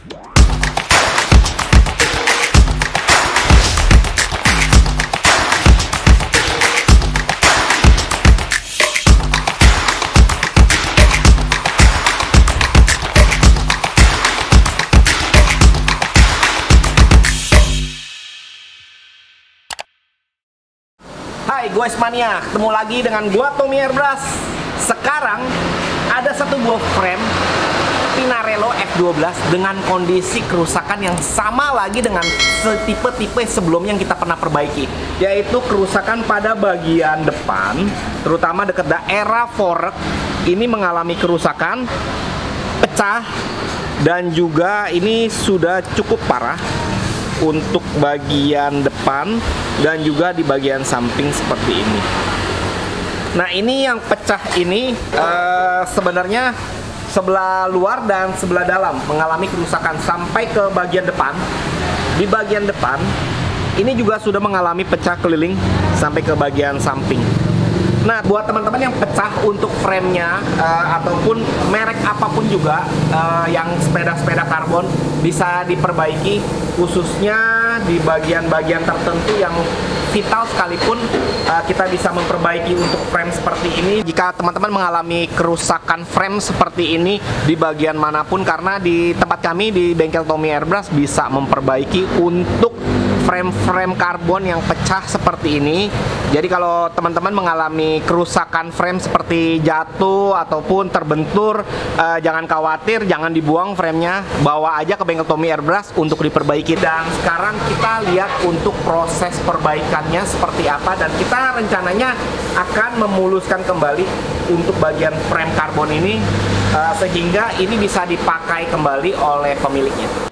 Hai guys mania, ketemu lagi dengan gua Tommy Airbrush. Sekarang ada satu buah frame Pinarello F12 dengan kondisi kerusakan yang sama lagi dengan tipe-tipe sebelumnya yang kita pernah perbaiki, yaitu kerusakan pada bagian depan, terutama dekat daerah fork. Ini mengalami kerusakan, pecah, dan juga ini sudah cukup parah untuk bagian depan dan juga di bagian samping seperti ini. Nah, ini yang pecah ini sebenarnya sebelah luar dan sebelah dalam mengalami kerusakan sampai ke bagian depan. Di bagian depan ini juga sudah mengalami pecah keliling sampai ke bagian samping. Nah, buat teman-teman yang pecah untuk framenya ataupun merek apapun juga yang sepeda-sepeda karbon bisa diperbaiki, khususnya di bagian-bagian tertentu yang vital sekalipun kita bisa memperbaiki untuk frame seperti ini. Jika teman-teman mengalami kerusakan frame seperti ini di bagian manapun, karena di tempat kami di bengkel Tommy Airbrush bisa memperbaiki untuk frame-frame karbon yang pecah seperti ini. Jadi kalau teman-teman mengalami kerusakan frame seperti jatuh ataupun terbentur, jangan khawatir, jangan dibuang framenya, bawa aja ke bengkel Tommy Airbrush untuk diperbaiki. Dan sekarang kita lihat untuk proses perbaikannya seperti apa, dan kita rencananya akan memuluskan kembali untuk bagian frame karbon ini sehingga ini bisa dipakai kembali oleh pemiliknya.